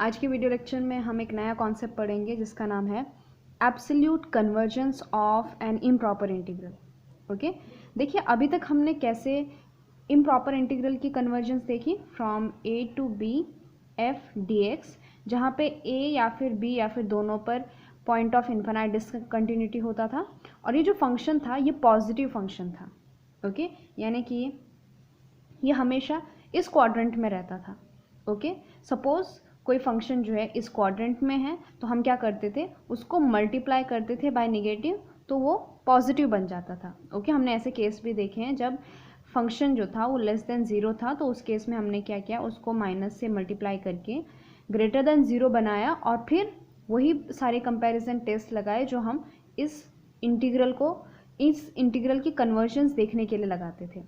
आज के video lecture में हम एक नया कॉन्सेप्ट पढ़ेंगे जिसका नाम है absolute convergence of an improper integral. Okay, देखिए अभी तक हमने कैसे इम्प्रॉपर इंटीग्रल की कन्वर्जेंस देखी from a to b f d x, जहाँ पे ए या फिर बी या फिर दोनों पर पॉइंट ऑफ इन्फिनाइट डिसकंटिन्यूटी होता था और ये जो फंक्शन था ये पॉजिटिव फंक्शन था। ओके, यानी कि ये हमेशा इस क्वाड्रेंट में रहता था। ओके, सपोज कोई फंक्शन जो है इस क्वाड्रेंट में है तो हम क्या करते थे, उसको मल्टीप्लाई करते थे बाय नेगेटिव तो वो पॉजिटिव बन जाता था। ओके, हमने ऐसे केस भी देखे हैं जब फंक्शन जो था वो लेस देन ज़ीरो था तो उस केस में हमने क्या किया, उसको माइनस से मल्टीप्लाई करके ग्रेटर देन ज़ीरो बनाया और फिर वही सारे कंपैरिजन टेस्ट लगाए जो हम इस इंटीग्रल की कन्वर्जेंस देखने के लिए लगाते थे,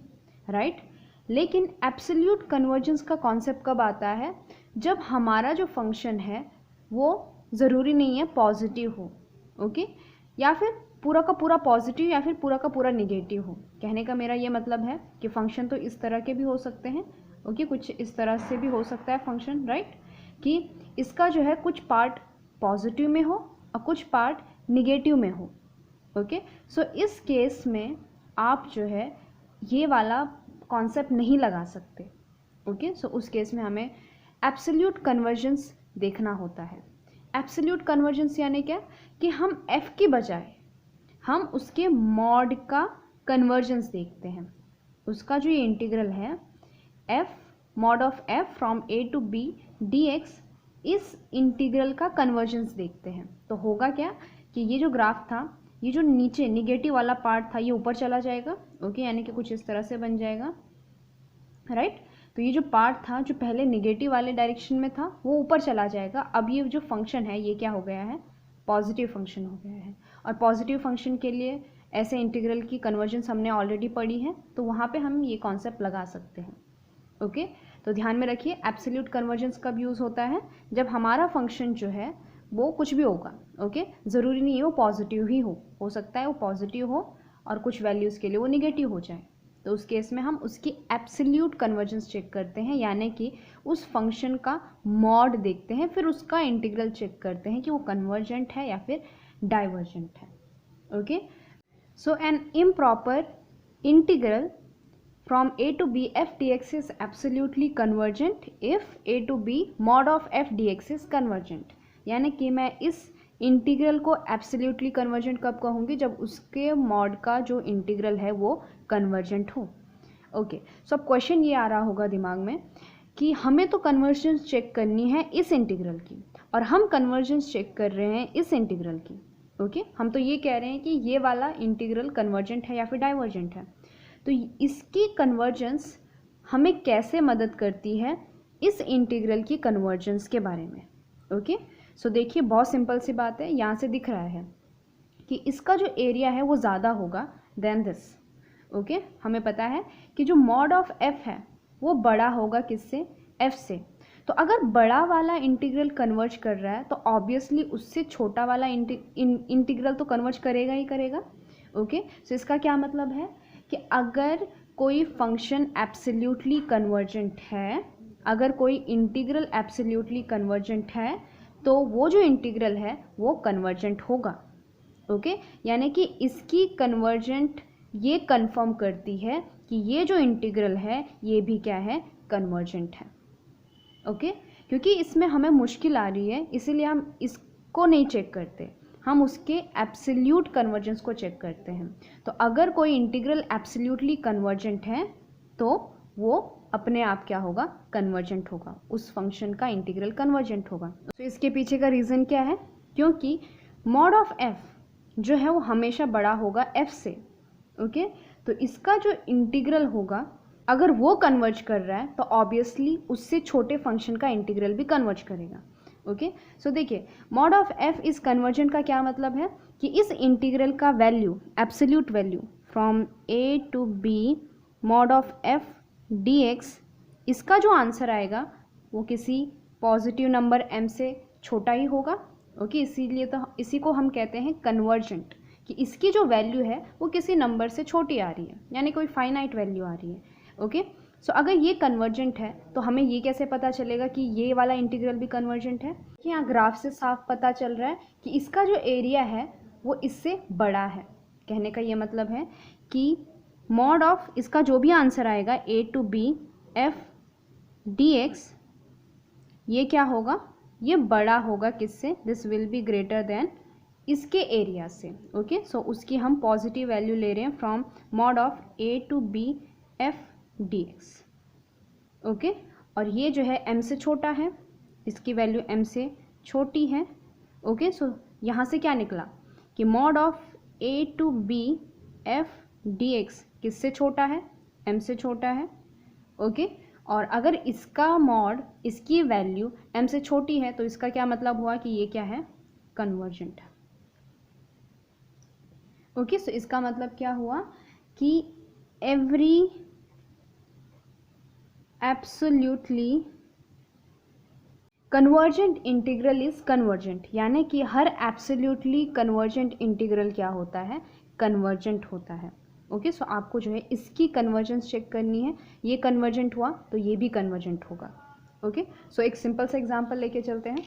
राइट। लेकिन एब्सोल्यूट कन्वर्जेंस का कॉन्सेप्ट कब आता है, जब हमारा जो फंक्शन है वो ज़रूरी नहीं है पॉजिटिव हो, ओके, या फिर पूरा का पूरा पॉजिटिव या फिर पूरा का पूरा निगेटिव हो। कहने का मेरा ये मतलब है कि फंक्शन तो इस तरह के भी हो सकते हैं, ओके, कुछ इस तरह से भी हो सकता है फंक्शन, राइट, कि इसका जो है कुछ पार्ट पॉजिटिव में हो और कुछ पार्ट निगेटिव में हो। ओके, सो इस केस में आप जो है ये वाला कॉन्सेप्ट नहीं लगा सकते। ओके, सो उस केस में हमें एब्सोल्यूट कन्वर्जेंस देखना होता है। एब्सोल्यूट कन्वर्जेंस यानी क्या, कि हम f की बजाय हम उसके मॉड का कन्वर्जेंस देखते हैं। उसका जो ये इंटीग्रल है f mod of f from a to b dx, इस इंटीग्रल का कन्वर्जेंस देखते हैं। तो होगा क्या कि ये जो ग्राफ था, ये जो नीचे निगेटिव वाला पार्ट था ये ऊपर चला जाएगा। ओके, यानी कि कुछ इस तरह से बन जाएगा, राइट। तो ये जो पार्ट था जो पहले निगेटिव वाले डायरेक्शन में था वो ऊपर चला जाएगा। अब ये जो फंक्शन है ये क्या हो गया है, पॉजिटिव फंक्शन हो गया है। और पॉजिटिव फंक्शन के लिए ऐसे इंटीग्रल की कन्वर्जेंस हमने ऑलरेडी पढ़ी है तो वहाँ पे हम ये कॉन्सेप्ट लगा सकते हैं। ओके, तो ध्यान में रखिए एब्सोल्यूट कन्वर्जेंस कब यूज़ होता है, जब हमारा फंक्शन जो है वो कुछ भी होगा। ओके, ज़रूरी नहीं है वो पॉजिटिव ही हो सकता है वो पॉजिटिव हो और कुछ वैल्यूज़ के लिए वो निगेटिव हो जाए। तो उस केस में हम उसकी एब्सोल्यूट कन्वर्जेंस चेक करते हैं, यानी कि उस फंक्शन का मॉड देखते हैं, फिर उसका इंटीग्रल चेक करते हैं कि वो कन्वर्जेंट है या फिर डाइवर्जेंट है। Okay, so an improper integral from a to b f dx is absolutely convergent if a to b mod of f dx is convergent। यानी कि मैं इस इंटीग्रल को एब्सोल्युटली कन्वर्जेंट कब कहूँगी, जब उसके मॉड का जो इंटीग्रल है वो कन्वर्जेंट हो। ओके, सो अब क्वेश्चन ये आ रहा होगा दिमाग में कि हमें तो कन्वर्जेंस चेक करनी है इस इंटीग्रल की और हम कन्वर्जेंस चेक कर रहे हैं इस इंटीग्रल की। ओके, हम तो ये कह रहे हैं कि ये वाला इंटीग्रल कन्वर्जेंट है या फिर डाइवर्जेंट है। तो इसकी कन्वर्जेंस हमें कैसे मदद करती है इस इंटीग्रल की कन्वर्जेंस के बारे में। ओके, सो देखिए बहुत सिंपल सी बात है, यहाँ से दिख रहा है कि इसका जो एरिया है वो ज़्यादा होगा देन दिस। ओके, हमें पता है कि जो मॉड ऑफ f है वो बड़ा होगा किससे, f से। तो अगर बड़ा वाला इंटीग्रल कन्वर्ज कर रहा है तो ऑब्वियसली उससे छोटा वाला इंटीग्रल तो कन्वर्ज करेगा ही करेगा। ओके, सो इसका क्या मतलब है कि अगर कोई फंक्शन एब्सोल्युटली कन्वर्जेंट है, अगर कोई इंटीग्रल एब्सोल्युटली कन्वर्जेंट है तो वो जो इंटीग्रल है वो कन्वर्जेंट होगा। ओके, यानी कि इसकी कन्वर्जेंट ये कंफर्म करती है कि ये जो इंटीग्रल है ये भी क्या है, कन्वर्जेंट है। ओके, क्योंकि इसमें हमें मुश्किल आ रही है इसीलिए हम इसको नहीं चेक करते, हम उसके एब्सोल्यूट कन्वर्जेंस को चेक करते हैं। तो अगर कोई इंटीग्रल एब्सोल्यूटली कन्वर्जेंट है तो वो अपने आप क्या होगा, कन्वर्जेंट होगा, उस फंक्शन का इंटीग्रल कन्वर्जेंट होगा। तो इसके पीछे का रीज़न क्या है, क्योंकि मॉड ऑफ f जो है वो हमेशा बड़ा होगा f से। ओके, तो इसका जो इंटीग्रल होगा अगर वो कन्वर्ज कर रहा है तो ऑब्वियसली उससे छोटे फंक्शन का इंटीग्रल भी कन्वर्ज करेगा। ओके, सो देखिए mod of f is convergent का क्या मतलब है कि इस इंटीग्रल का value, absolute value from a to b mod of f dx, इसका जो आंसर आएगा वो किसी पॉजिटिव नंबर m से छोटा ही होगा। ओके, इसीलिए तो इसी को हम कहते हैं कन्वर्जेंट, कि इसकी जो वैल्यू है वो किसी नंबर से छोटी आ रही है, यानी कोई फाइनाइट वैल्यू आ रही है। ओके, सो अगर ये कन्वर्जेंट है तो हमें ये कैसे पता चलेगा कि ये वाला इंटीग्रल भी कन्वर्जेंट है? कि यहाँ ग्राफ से साफ पता चल रहा है कि इसका जो एरिया है वो इससे बड़ा है। कहने का ये मतलब है कि मॉड ऑफ इसका जो भी आंसर आएगा a to b f dx, ये क्या होगा? ये बड़ा होगा किससे? This will be greater than इसके एरिया से। ओके, सो उसकी हम पॉजिटिव वैल्यू ले रहे हैं from mod of a to b f dx। Okay, और ये जो है m से छोटा है, इसकी वैल्यू m से छोटी है। ओके, सो यहाँ से क्या निकला कि mod of a to b f dx किससे छोटा है? m से छोटा है। ओके, और अगर इसका मॉड, इसकी वैल्यू m से छोटी है तो इसका क्या मतलब हुआ कि ये क्या है? कन्वर्जेंट है। ओके, सो इसका मतलब क्या हुआ कि every absolutely convergent integral is convergent, यानी कि हर एब्सोल्यूटली कन्वर्जेंट इंटीग्रल क्या होता है? कन्वर्जेंट होता है। ओके, सो आपको जो है इसकी कन्वर्जेंस चेक करनी है। ये कन्वर्जेंट हुआ तो ये भी कन्वर्जेंट होगा। ओके, सो एक सिंपल सा एग्जांपल लेके चलते हैं।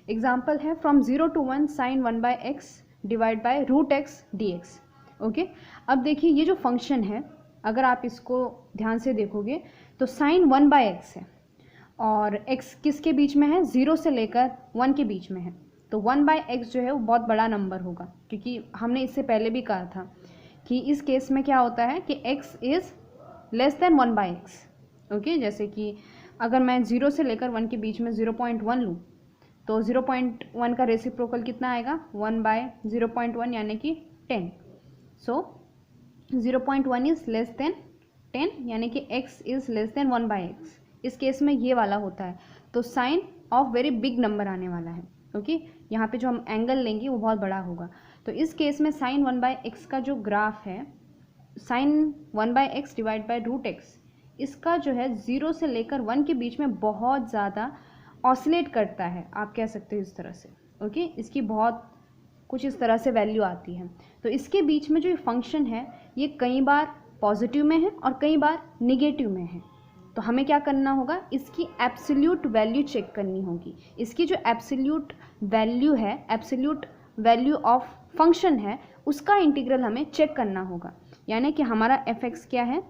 एग्जांपल है from 0 to 1 sin 1/x divide by root x d x. Okay, अब देखिए ये जो फंक्शन है, अगर आप इसको ध्यान से देखोगे तो साइन 1/x है और x किसके बीच में है? 0 से लेकर 1 के बीच में है। तो 1/x जो है वो बहुत बड़ा नंबर होगा, क्योंकि हमने इससे पहले भी कहा था कि इस केस में क्या होता है कि x is less than 1/x। Okay, जैसे कि अगर मैं 0 से लेकर 1 के बीच में 0.1 लूँ तो 0.1 का रेसिप्रोकल कितना आएगा? 1/0.1 यानी कि 10। सो 0.1 इज़ लेस देन 10 यानी कि x is less than 1/x। इस केस में ये वाला होता है तो sine of very big number आने वाला है। ओके, यहाँ पे जो हम एंगल लेंगे वो बहुत बड़ा होगा। तो इस केस में साइन 1/x का जो ग्राफ है, sine 1/x divide by root x, इसका जो है 0 से लेकर 1 के बीच में बहुत ज़्यादा ऑसिलेट करता है, आप कह सकते हो इस तरह से। ओके, इसकी बहुत कुछ इस तरह से वैल्यू आती है। तो इसके बीच में जो फंक्शन है ये कई बार पॉजिटिव में है और कई बार निगेटिव में है। तो हमें क्या करना होगा? इसकी एब्सोल्यूट वैल्यू चेक करनी होगी। इसकी जो एब्सोल्यूट वैल्यू है, एब्सोल्यूट वैल्यू ऑफ फंक्शन है, उसका इंटीग्रल हमें चेक करना होगा। यानी कि हमारा f(x) क्या है?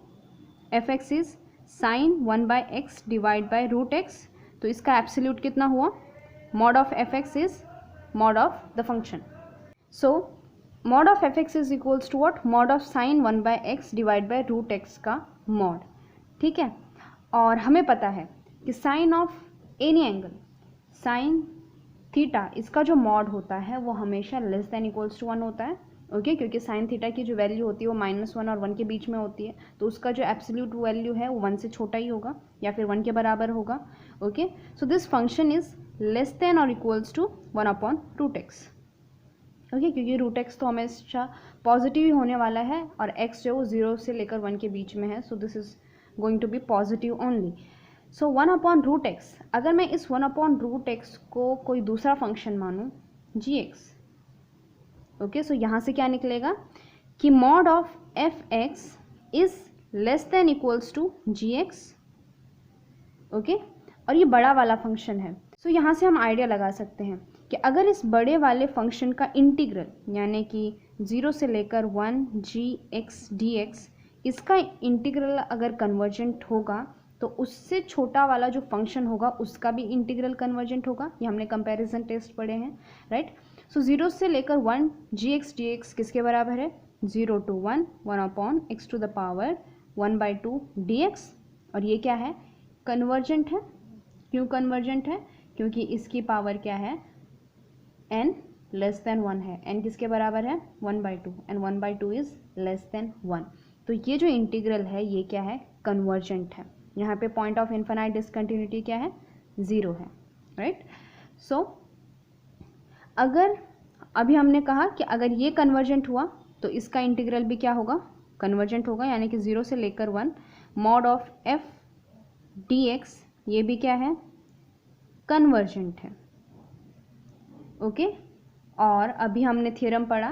f(x) is sine 1/x divide by root x. तो इसका एब्सोल्यूट कितना हुआ? Mod of f(x) is mod of the function. So mod of f(x) is equals to what? Mod of sine 1/x divide by root x का mod. ठीक है, और हमें पता है कि sine of any angle, sine theta, इसका जो मॉड होता है वो हमेशा लेस देन इक्वल्स टू 1 होता है। ओके, क्योंकि साइन थीटा की जो वैल्यू होती है वो -1 और 1 के बीच में होती है, तो उसका जो एब्सोल्यूट वैल्यू है वो 1 से छोटा ही होगा या फिर 1 के बराबर होगा। Okay, so this function is less than और इक्वल्स टू 1/√x। ओके, क्योंकि रूट एक्स तो हमेशा पॉजिटिव ही होने वाला है और x जो 0 से लेकर 1 के बीच में है, so this is going to be positive only. So 1/√x, अगर मैं इस 1/√x को कोई दूसरा फंक्शन मानूँ gx, ओके, सो यहाँ से क्या निकलेगा कि mod of f(x) is less than equals to gx। Okay, और ये बड़ा वाला फंक्शन है। सो यहाँ से हम आइडिया लगा सकते हैं कि अगर इस बड़े वाले फंक्शन का इंटीग्रल यानी कि 0 से लेकर 1 gx dx, इसका इंटीग्रल अगर कन्वर्जेंट होगा तो उससे छोटा वाला जो फंक्शन होगा उसका भी इंटीग्रल कन्वर्जेंट होगा। ये हमने कंपैरिजन टेस्ट पढ़े हैं, राइट। सो 0 से लेकर 1 gx dx किसके बराबर है? 0 to 1 1/x to the power 1/2 dx। और ये क्या है? कन्वर्जेंट है। क्यों कन्वर्जेंट है? क्योंकि इसकी पावर क्या है? n लेस देन 1 है। n किसके बराबर है? 1/2 एंड 1/2 इज लेस देन 1। तो ये जो इंटीग्रल है ये क्या है? कन्वर्जेंट है। यहाँ पे पॉइंट ऑफ इनफाइनाइट डिसकंटिन्यूटी क्या है? 0 है, राइट। सो अगर अभी हमने कहा कि अगर ये कन्वर्जेंट हुआ तो इसका इंटीग्रल भी क्या होगा? कन्वर्जेंट होगा, यानी कि 0 से लेकर 1 मॉड ऑफ f dx, ये भी क्या है? कन्वर्जेंट है। ओके, और अभी हमने थ्योरम पढ़ा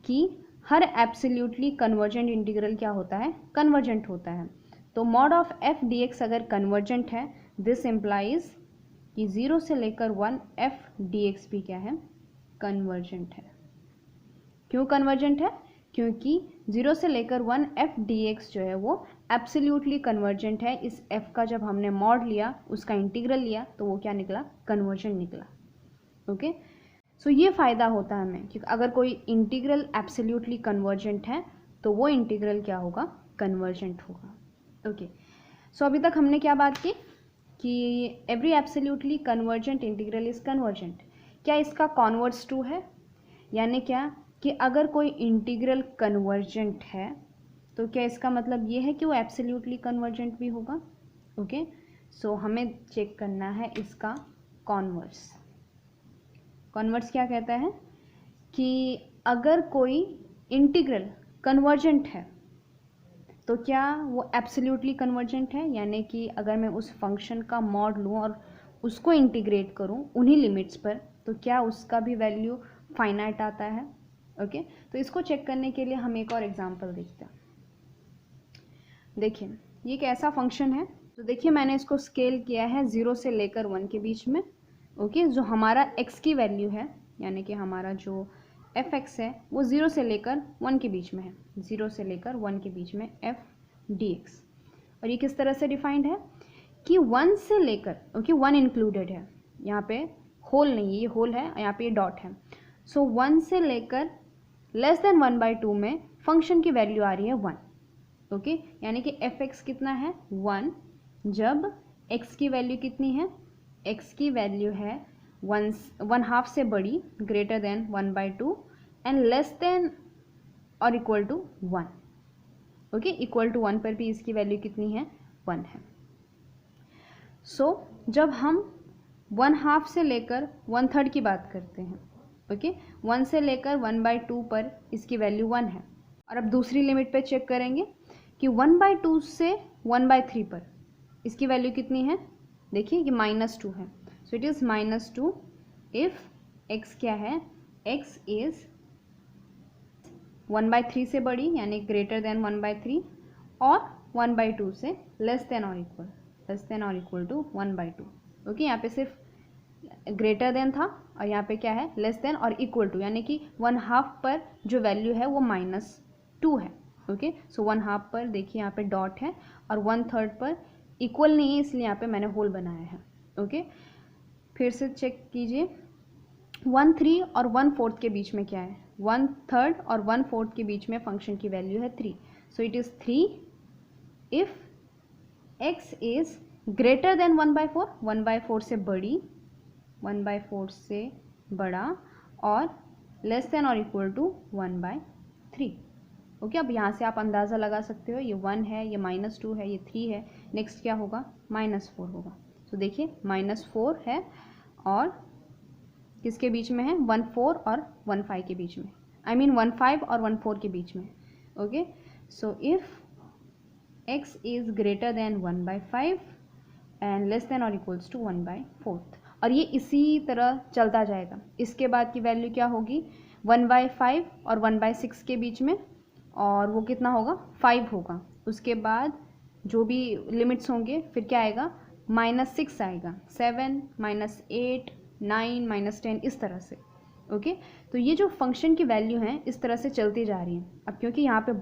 कि हर एब्सोल्युटली कन्वर्जेंट इंटीग्रल क्या होता है? कन्वर्जेंट होता है। तो mod of F d x अगर कन्वर्जेंट है, दिस इम्प्लाइज कि 0 से लेकर 1 एफ डी एक्स भी क्या है, कन्वर्जेंट है। क्यों कन्वर्जेंट है? क्योंकि 0 से लेकर 1 एफ डी एक्स जो है वो एब्सोल्युटली कन्वर्जेंट है। इस f का जब हमने मॉड लिया, उसका इंटीग्रल लिया, तो वो क्या निकला, कन्वर्जन निकला। ओके, सो ये फ़ायदा होता है हमें, क्योंकि अगर कोई इंटीग्रल एब्सोल्युटली कन्वर्जेंट है तो वो इंटीग्रल क्या होगा, कन्वर्जेंट होगा। ओके, सो अभी तक हमने क्या बात की कि every absolutely convergent integral is convergent. क्या इसका कॉन्वर्स ट्रू है? यानी क्या कि अगर कोई इंटीग्रल कन्वर्जेंट है तो क्या इसका मतलब ये है कि वो एब्सोल्युटली कन्वर्जेंट भी होगा। ओके, सो हमें चेक करना है इसका कॉन्वर्स। कॉन्वर्स क्या कहता है कि अगर कोई इंटीग्रल कन्वर्जेंट है तो क्या वो एब्सोल्युटली कन्वर्जेंट है, यानी कि अगर मैं उस फंक्शन का मॉड लूँ और उसको इंटीग्रेट करूँ उन्हीं लिमिट्स पर, तो क्या उसका भी वैल्यू फाइनाइट आता है। ओके, तो इसको चेक करने के लिए हम एक और एग्जांपल देखते हैं। देखिए, ये एक ऐसा फंक्शन है, तो देखिए मैंने इसको स्केल किया है 0 से लेकर 1 के बीच में। ओके, जो हमारा x की वैल्यू है, यानी कि हमारा जो f(x) है वो 0 से लेकर 1 के बीच में है, 0 से लेकर 1 के बीच में f dx। और ये किस तरह से डिफाइंड है कि 1 से लेकर, ओके 1 इंक्लूडेड है, यहाँ पे होल नहीं है, ये होल है, यहाँ पे ये डॉट है। सो 1 से लेकर लेस देन 1/2 में फंक्शन की वैल्यू आ रही है 1। ओके, यानी कि f(x) कितना है, 1, जब x की वैल्यू कितनी है, x की वैल्यू है 1/2 से बड़ी, greater than 1/2 and less than और equal to 1। Okay, equal to 1 पर भी इसकी वैल्यू कितनी है, 1 है। सो जब हम 1/2 से लेकर 1/3 की बात करते हैं, ओके 1 से लेकर 1/2 पर इसकी वैल्यू 1 है। और अब दूसरी लिमिट पे चेक करेंगे कि 1/2 से 1/3 पर इसकी वैल्यू कितनी है, देखिए ये -2 है। So it is -2 if x क्या है, x इज़ 1/3 से बड़ी यानी ग्रेटर देन 1/3 और 1/2 से लेस देन और इक्वल टू 1/2। ओके, यहाँ पे सिर्फ ग्रेटर देन था और यहाँ पे क्या है, लेस देन और इक्वल टू, यानी कि 1/2 पर जो वैल्यू है वो -2 है। ओके, सो 1/2 पर देखिए यहाँ पे डॉट है और 1/3 पर इक्वल नहीं है, इसलिए यहाँ पे मैंने होल बनाया है। ओके, फिर से चेक कीजिए, 1/3 और 1/4 के बीच में क्या है, 1/3 और 1/4 के बीच में फंक्शन की वैल्यू है 3। So it is 3 if x is greater than 1/4, 1/4 से बड़ी, 1/4 से बड़ा और लेस देन और इक्वल टू 1/3। ओके, अब यहाँ से आप अंदाज़ा लगा सकते हो, ये 1 है, ये -2 है, ये 3 है, नेक्स्ट क्या होगा, -4 होगा। तो देखिए -4 है और किसके बीच में है, 1/4 और 1/5 के बीच में, आई मीन 1/5 और 1/4 के बीच में। Okay, so if x is greater than 1/5 and less than और इक्वल्स टू 1/4, और ये इसी तरह चलता जाएगा। इसके बाद की वैल्यू क्या होगी, 1/5 और 1/6 के बीच में, और वो कितना होगा, 5 होगा। उसके बाद जो भी लिमिट्स होंगे फिर क्या आएगा, -6 आएगा, 7, -8, 9, -10, इस तरह से। ओके, तो ये जो फंक्शन की वैल्यू हैं इस तरह से चलती जा रही हैं। अब क्योंकि यहाँ पे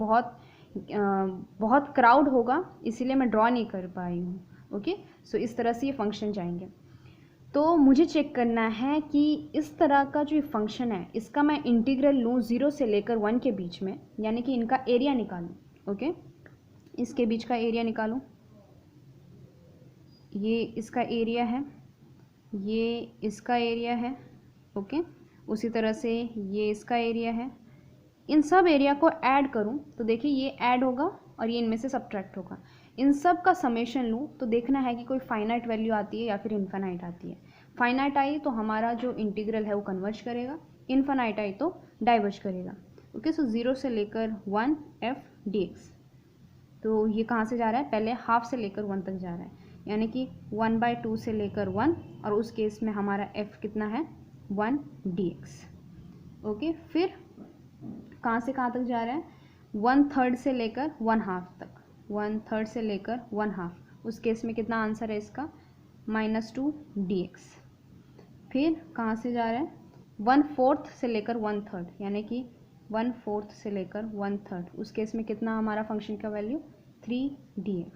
बहुत क्राउड होगा इसीलिए मैं ड्रॉ नहीं कर पाई हूँ। ओके, सो इस तरह से ये फंक्शन जाएंगे। तो मुझे चेक करना है कि इस तरह का जो फंक्शन है इसका मैं इंटीग्रल लूँ 0 से लेकर 1 के बीच में, यानी कि इनका एरिया निकालूँ। ओके, इसके बीच का एरिया निकालूँ, ये इसका एरिया है, ये इसका एरिया है। ओके, उसी तरह से ये इसका एरिया है। इन सब एरिया को ऐड करूं तो देखिए ये ऐड होगा और ये इनमें से सब्ट्रैक्ट होगा। इन सब का समेशन लूं तो देखना है कि कोई फाइनाइट वैल्यू आती है या फिर इन्फिनाइट आती है। फाइनाइट आई तो हमारा जो इंटीग्रल है वो कन्वर्ज करेगा, इन्फिनाइट आई तो डाइवर्ज करेगा। ओके, सो 0 से लेकर 1 f dx, तो ये कहाँ से जा रहा है, पहले हाफ से लेकर 1 तक जा रहा है, यानी कि 1/2 से लेकर 1, और उस केस में हमारा f कितना है, 1 dx। ओके, फिर कहाँ से कहाँ तक जा रहा है, 1/3 से लेकर 1/2 तक। 1/3 से लेकर 1/2, उस केस में कितना आंसर है इसका, -2 dx। फिर कहाँ से जा रहा है, 1/4 से लेकर 1/3, यानी कि 1/4 से लेकर 1/3, उस केस में कितना हमारा फंक्शन का वैल्यू 3 dx।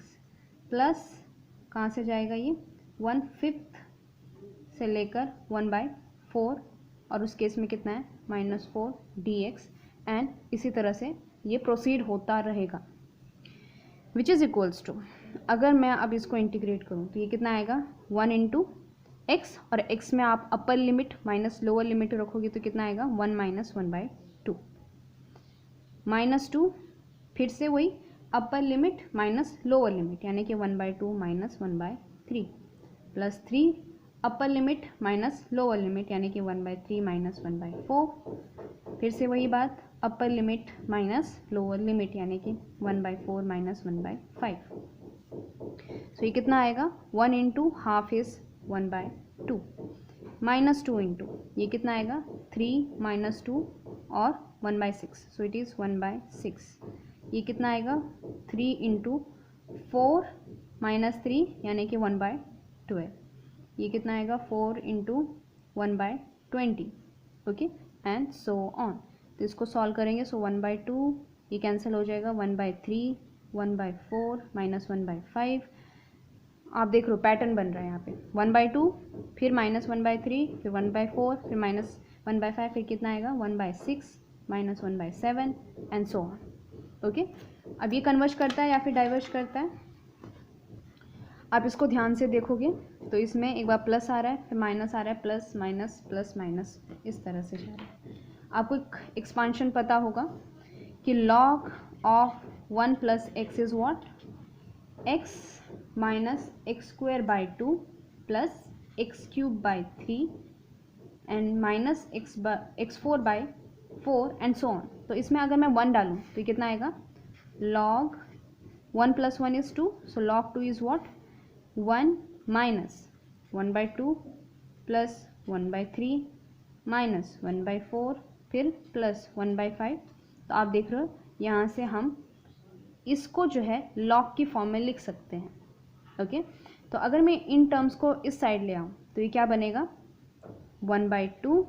प्लस कहाँ से जाएगा ये, 1/5 से लेकर 1/4, और उस केस में कितना है, -4 dx। एंड इसी तरह से ये प्रोसीड होता रहेगा, विच इज़ इक्वल्स टू, अगर मैं अब इसको इंटीग्रेट करूँ तो ये कितना आएगा, 1 × x, और x में आप upper limit minus lower limit रखोगे तो कितना आएगा, 1 - 1/2, -2, फिर से वही upper limit minus lower limit, यानी कि 1/2 - 1/3, plus 3 upper limit minus lower limit, यानी कि 1/3 - 1/4, फिर से वही बात, upper limit minus lower limit, यानी कि 1/4 - 1/5। सो ये कितना आएगा, 1 × ½ इज 1/2, -2 इंटू ये कितना आएगा, 3 - 2 और 1/6, सो इट इज़ 1/6। ये कितना आएगा, 3 × 4 - 3, यानी कि 1/12। ये कितना आएगा, 4 × 1/20, ओके, एंड सो ऑन। तो इसको सॉल्व करेंगे, सो 1/2 ये कैंसिल हो जाएगा, 1/3, 1/4 - 1/5। आप देख लो पैटर्न बन रहा है यहाँ पे, 1/2, फिर -1/3, फिर 1/4, फिर -1/5, फिर कितना आएगा, 1/6, -1/7 एंड सो ऑन, ओके। अब ये कन्वर्ज करता है या फिर डाइवर्ज करता है, आप इसको ध्यान से देखोगे तो इसमें एक बार प्लस आ रहा है, फिर माइनस आ रहा है, प्लस माइनस प्लस माइनस, इस तरह से जा रहा है। आपको एक एक्सपांशन पता होगा कि log of 1 + x is what, x - x²/2 plus x³/3 and minus x4/4 and so on. तो इसमें अगर मैं 1 डालूँ तो ये कितना आएगा, log 1 + 1 is 2, so log 2 is what, 1 - 1/2 plus 1/3 minus 1/4, फिर प्लस 1/5। तो आप देख रहे हो यहाँ से हम इसको जो है log की फॉर्म में लिख सकते हैं, ओके। तो अगर मैं इन टर्म्स को इस साइड ले आऊँ तो ये क्या बनेगा, 1/2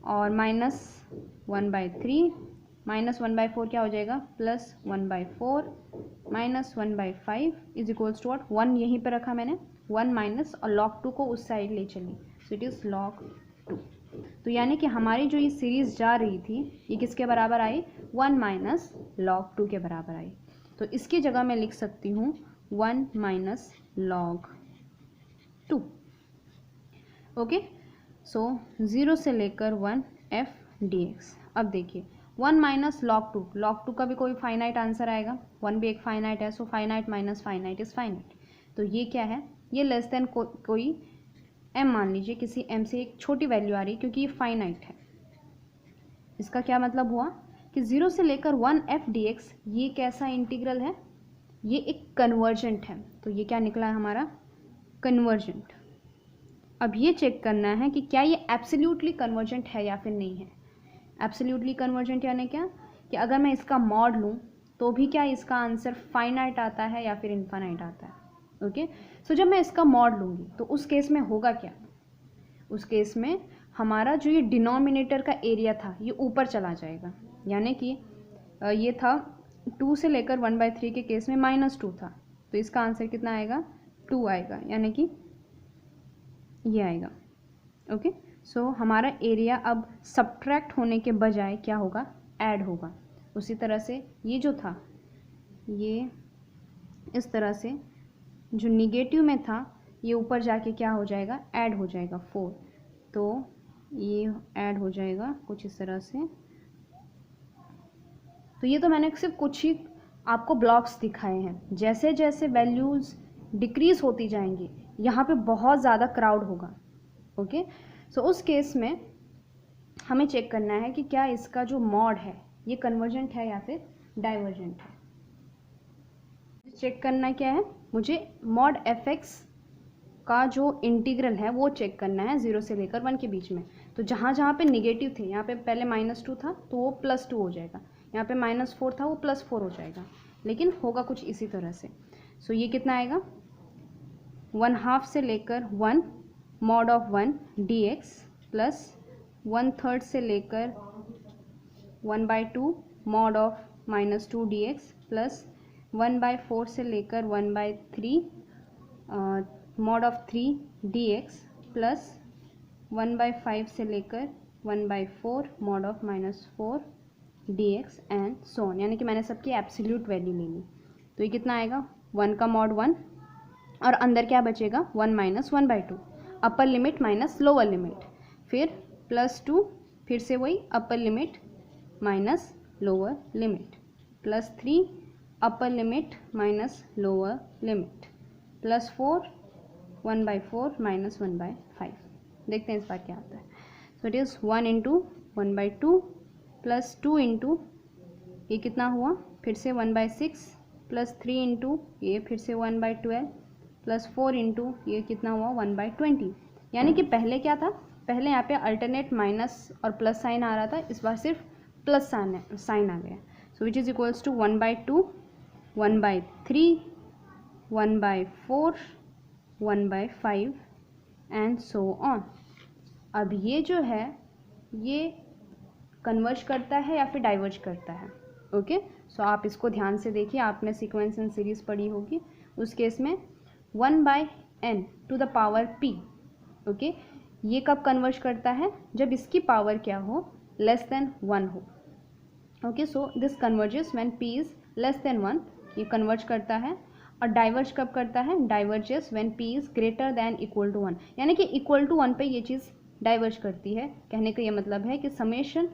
और -1/3 -1/4 क्या हो जाएगा, +1/4 -1/5 इज इक्वल्स टू व्हाट, 1 यहीं पे रखा मैंने, 1 माइनस और log 2 को उस साइड ले चलिए, सो इट इज़ log 2। तो यानी कि हमारी जो ये सीरीज़ जा रही थी ये किसके बराबर आई, 1 माइनस log 2 के बराबर आई। तो इसकी जगह मैं लिख सकती हूँ 1 माइनस log 2, ओके। सो 0 से लेकर 1 f dx। अब देखिए 1 माइनस log 2 का भी कोई फाइनाइट आंसर आएगा, 1 भी एक फाइनाइट है, so finite minus finite is finite. तो ये क्या है, ये लेस देन कोई m मान लीजिए, किसी m से एक छोटी वैल्यू आ रही है क्योंकि ये फाइनाइट है। इसका क्या मतलब हुआ कि 0 से लेकर 1 f dx ये कैसा इंटीग्रल है, ये एक कन्वर्जेंट है। तो ये क्या निकला है हमारा, कन्वर्जेंट। अब ये चेक करना है कि क्या ये एब्सोल्युटली कन्वर्जेंट है या फिर नहीं है। एब्सोल्युटली कन्वर्जेंट यानी क्या, कि अगर मैं इसका मॉड लूँ तो भी क्या इसका आंसर फाइनाइट आता है या फिर इनफाइनाइट आता है, ओके। सो जब मैं इसका मॉड लूँगी तो उस केस में होगा क्या, उस केस में हमारा जो ये डिनोमिनेटर का एरिया था ये ऊपर चला जाएगा, यानी कि ये था 2 से लेकर 1/3 के केस में -2 था, तो इसका आंसर कितना आएगा, 2 आएगा, यानी कि ये आएगा, ओके। सो हमारा एरिया अब सब्ट्रैक्ट होने के बजाय क्या होगा, ऐड होगा। उसी तरह से ये जो था ये इस तरह से जो निगेटिव में था ये ऊपर जाके क्या हो जाएगा, ऐड हो जाएगा 4, तो ये ऐड हो जाएगा कुछ इस तरह से। तो ये तो मैंने सिर्फ कुछ ही आपको ब्लॉक्स दिखाए हैं, जैसे जैसे वैल्यूज़ डिक्रीज़ होती जाएंगी यहाँ पे बहुत ज़्यादा क्राउड होगा, ओके। सो उस केस में हमें चेक करना है कि क्या इसका जो मॉड है ये कन्वर्जेंट है या फिर डाइवर्जेंट है। चेक करना क्या है, मुझे मॉड fx का जो इंटीग्रल है वो चेक करना है 0 से लेकर 1 के बीच में। तो जहाँ जहाँ पे निगेटिव थे, यहाँ पे पहले -2 था तो वो +2 हो जाएगा, यहाँ पे -4 था वो +4 हो जाएगा, लेकिन होगा कुछ इसी तरह से। सो ये कितना आएगा, 1/2 से लेकर 1 मॉड ऑफ 1 dx प्लस 1/3 से लेकर 1/2 मॉड ऑफ -2 dx प्लस 1/4 से लेकर 1/3 मॉड ऑफ 3 dx प्लस 1/5 से लेकर 1/4 mod of -4 dx and so on. यानी कि मैंने सबकी एब्सोल्यूट वैल्यू ले ली। तो ये कितना आएगा, 1 का मॉड 1 और अंदर क्या बचेगा, 1 minus 1/2, upper limit minus lower limit, फिर +2, फिर से वही upper limit minus lower limit, +3 upper limit minus lower limit, +4 1/4 minus 1/5। देखते हैं इस बार क्या आता है। So it is 1 into 1/2 plus 2 into ये कितना हुआ, फिर से 1/6 प्लस 3 इंटू ये फिर से 1/12 प्लस 4 इंटू ये कितना हुआ 1/20। यानी कि पहले क्या था, पहले यहाँ पे अल्टरनेट माइनस और प्लस साइन आ रहा था, इस बार सिर्फ प्लस साइन आ गया। So which is equals to 1/2 1/3 1/4 1/5 and so on. अब ये जो है ये कन्वर्ज करता है या फिर डाइवर्ज करता है। ओके, सो आप इसको ध्यान से देखिए, आपने सीक्वेंस एंड सीरीज पढ़ी होगी। उस केस में 1/n to the power p। Okay, ये कब कन्वर्ज करता है, जब इसकी पावर क्या हो, लेस देन 1 हो। Okay, so this converges when p is less then 1, ये कन्वर्ज करता है। और डाइवर्ज कब करता है, diverges when p is greater than equal to 1। यानी कि इक्वल टू 1 पे ये चीज़ डाइवर्ज करती है। कहने का ये मतलब है कि समेशन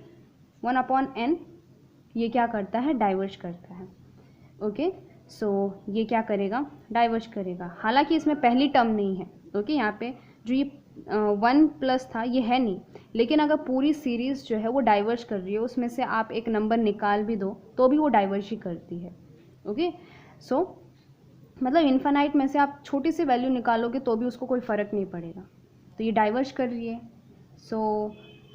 1/n ये क्या करता है, डाइवर्ज करता है। ओके, सो ये क्या करेगा, डाइवर्ज करेगा। हालांकि इसमें पहली टर्म नहीं है। ओके, यहाँ पे जो ये 1 प्लस था ये है नहीं, लेकिन अगर पूरी सीरीज़ जो है वो डाइवर्ज कर रही है, उसमें से आप एक नंबर निकाल भी दो तो भी वो डाइवर्ज ही करती है। ओके, सो मतलब इन्फानाइट में से आप छोटी सी वैल्यू निकालोगे तो भी उसको कोई फ़र्क नहीं पड़ेगा, तो ये डाइवर्ज कर रही है। सो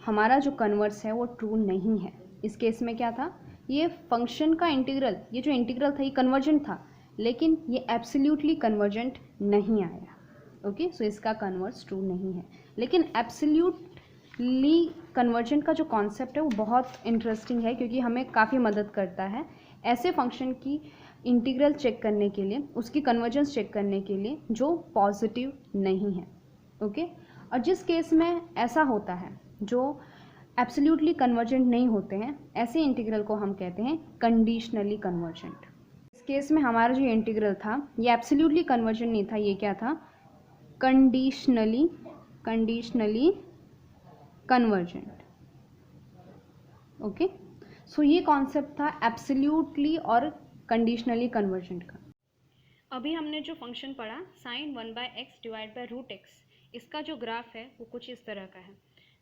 हमारा जो कन्वर्स है वो ट्रू नहीं है। इस केस में क्या था, ये फंक्शन का इंटीग्रल, ये जो इंटीग्रल था ये कन्वर्जेंट था, लेकिन ये एब्सोल्युटली कन्वर्जेंट नहीं आया। ओके, सो इसका कन्वर्स ट्रू नहीं है। लेकिन एब्सोल्युटली कन्वर्जेंट का जो कॉन्सेप्ट है वो बहुत इंटरेस्टिंग है, क्योंकि हमें काफ़ी मदद करता है ऐसे फंक्शन की इंटीग्रल चेक करने के लिए, उसकी कन्वर्जेंस चेक करने के लिए जो पॉजिटिव नहीं है। ओके, और जिस केस में ऐसा होता है जो एब्सोल्युटली कन्वर्जेंट नहीं होते हैं, ऐसे इंटीग्रल को हम कहते हैं कंडीशनली कन्वर्जेंट। इस केस में हमारा जो इंटीग्रल था ये एब्सोल्युटली कन्वर्जेंट नहीं था, ये क्या था, कंडीशनली कन्वर्जेंट। ओके, सो ये कॉन्सेप्ट था एब्सोल्युटली और कंडीशनली कन्वर्जेंट का। अभी हमने जो फंक्शन पढ़ा sin 1/x divide bye √x, इसका जो ग्राफ है वो कुछ इस तरह का है।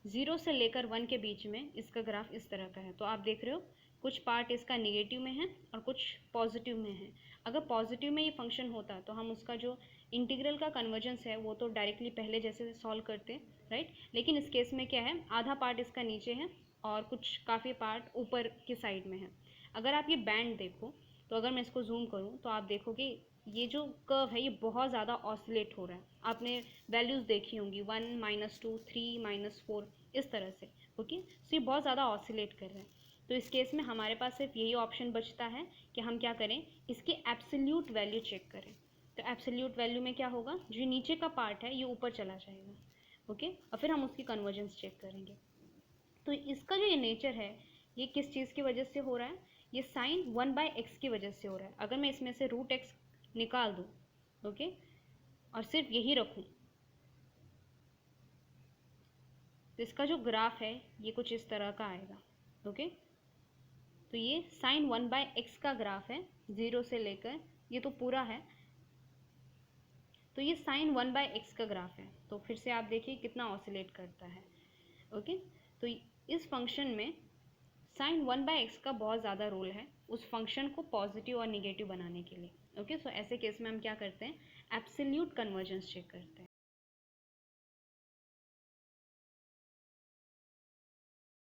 0 से लेकर 1 के बीच में इसका ग्राफ इस तरह का है। तो आप देख रहे हो कुछ पार्ट इसका निगेटिव में है और कुछ पॉजिटिव में है। अगर पॉजिटिव में ये फंक्शन होता तो हम उसका जो इंटीग्रल का कन्वर्जेंस है वो तो डायरेक्टली पहले जैसे सॉल्व करते, राइट। लेकिन इस केस में क्या है, आधा पार्ट इसका नीचे है और कुछ काफ़ी पार्ट ऊपर की साइड में है। अगर आप ये बैंड देखो तो अगर मैं इसको जूम करूँ तो आप देखोगे ये जो कर्व है ये बहुत ज़्यादा ऑसिलेट हो रहा है। आपने वैल्यूज़ देखी होंगी 1 -2 3 -4 इस तरह से। ओके, सो ये बहुत ज़्यादा ऑसिलेट कर रहा है। तो इस केस में हमारे पास सिर्फ यही ऑप्शन बचता है कि हम क्या करें, इसकी एब्सोल्यूट वैल्यू चेक करें। तो एब्सोल्यूट वैल्यू में क्या होगा, जो नीचे का पार्ट है ये ऊपर चला जाएगा। ओके, और फिर हम उसकी कन्वर्जेंस चेक करेंगे। तो इसका जो ये नेचर है ये किस चीज़ की वजह से हो रहा है, ये sin 1/x की वजह से हो रहा है। अगर मैं इसमें से √x निकाल दूँ, ओके, और सिर्फ यही रखूँ तो इसका जो ग्राफ है ये कुछ इस तरह का आएगा। ओके, तो ये sin 1/x का ग्राफ है 0 से लेकर, ये तो पूरा है, तो ये sin 1/x का ग्राफ है। तो फिर से आप देखिए कितना ऑसिलेट करता है। ओके, तो इस फंक्शन में sin 1/x का बहुत ज़्यादा रोल है उस फंक्शन को पॉजिटिव और निगेटिव बनाने के लिए। ओके, सो ऐसे केस में हम क्या करते हैं, एब्सोल्यूट कन्वर्जेंस चेक करते हैं।